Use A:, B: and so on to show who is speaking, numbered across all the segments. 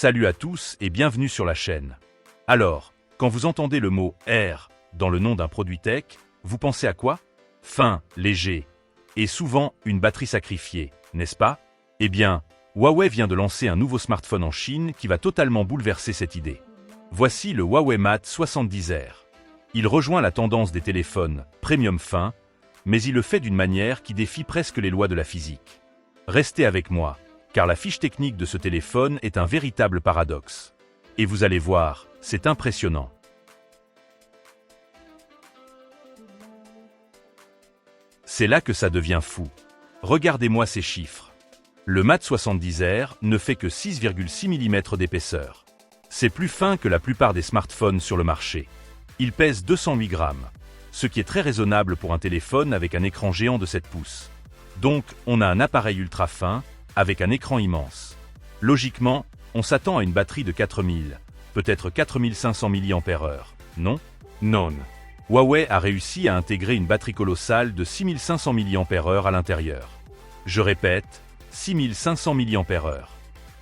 A: Salut à tous et bienvenue sur la chaîne. Alors, quand vous entendez le mot « R » dans le nom d'un produit tech, vous pensez à quoi? Fin, léger, et souvent une batterie sacrifiée, n'est-ce pas? Eh bien, Huawei vient de lancer un nouveau smartphone en Chine qui va totalement bouleverser cette idée. Voici le Huawei Mate 70R. Il rejoint la tendance des téléphones premium fin, mais il le fait d'une manière qui défie presque les lois de la physique. Restez avec moi, car la fiche technique de ce téléphone est un véritable paradoxe. Et vous allez voir, c'est impressionnant. C'est là que ça devient fou. Regardez-moi ces chiffres. Le Mate 70R ne fait que 6,6 mm d'épaisseur. C'est plus fin que la plupart des smartphones sur le marché. Il pèse 208 grammes, ce qui est très raisonnable pour un téléphone avec un écran géant de 7 pouces. Donc, on a un appareil ultra fin, avec un écran immense. Logiquement, on s'attend à une batterie de 4000, peut-être 4500 mAh, non? Non. Huawei a réussi à intégrer une batterie colossale de 6500 mAh à l'intérieur. Je répète, 6500 mAh.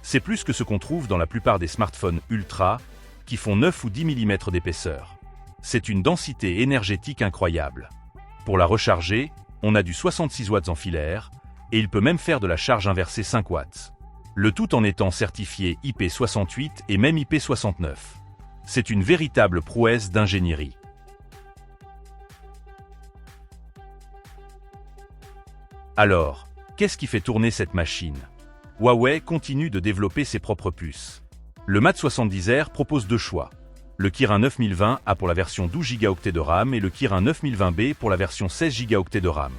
A: C'est plus que ce qu'on trouve dans la plupart des smartphones ultra, qui font 9 ou 10 mm d'épaisseur. C'est une densité énergétique incroyable. Pour la recharger, on a du 66 watts en filaire, et il peut même faire de la charge inversée 5 watts. Le tout en étant certifié IP68 et même IP69. C'est une véritable prouesse d'ingénierie. Alors, qu'est-ce qui fait tourner cette machine? Huawei continue de développer ses propres puces. Le Mate 70R propose deux choix. Le Kirin 9020 A pour la version 12 Go de RAM et le Kirin 9020B pour la version 16 Go de RAM.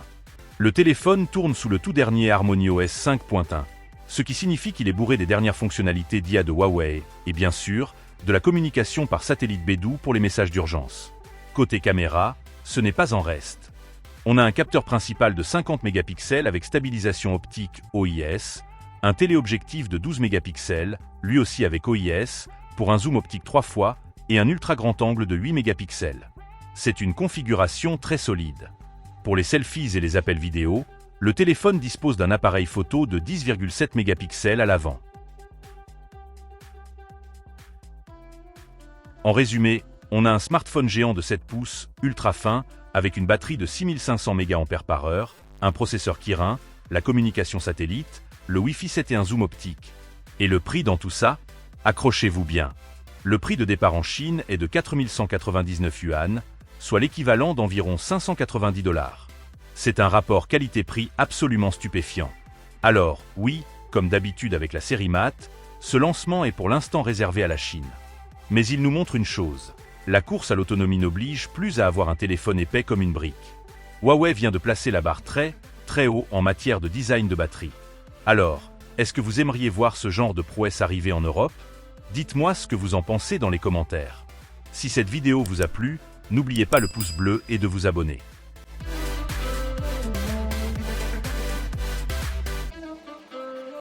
A: Le téléphone tourne sous le tout dernier HarmonyOS 5.1, ce qui signifie qu'il est bourré des dernières fonctionnalités d'IA de Huawei et bien sûr, de la communication par satellite Beidou pour les messages d'urgence. Côté caméra, ce n'est pas en reste. On a un capteur principal de 50 mégapixels avec stabilisation optique OIS, un téléobjectif de 12 mégapixels, lui aussi avec OIS, pour un zoom optique 3 fois, et un ultra grand angle de 8 mégapixels. C'est une configuration très solide. Pour les selfies et les appels vidéo, le téléphone dispose d'un appareil photo de 10,7 mégapixels à l'avant. En résumé, on a un smartphone géant de 7 pouces, ultra fin, avec une batterie de 6500 mAh, un processeur Kirin, la communication satellite, le Wi-Fi 7 et un zoom optique. Et le prix dans tout ça? Accrochez-vous bien. Le prix de départ en Chine est de 4199 yuan, soit l'équivalent d'environ 590 $. C'est un rapport qualité-prix absolument stupéfiant. Alors, oui, comme d'habitude avec la série Mate, ce lancement est pour l'instant réservé à la Chine. Mais il nous montre une chose. La course à l'autonomie n'oblige plus à avoir un téléphone épais comme une brique. Huawei vient de placer la barre très haut en matière de design de batterie. Alors, est-ce que vous aimeriez voir ce genre de prouesse arriver en Europe? Dites-moi ce que vous en pensez dans les commentaires. Si cette vidéo vous a plu, n'oubliez pas le pouce bleu et de vous abonner.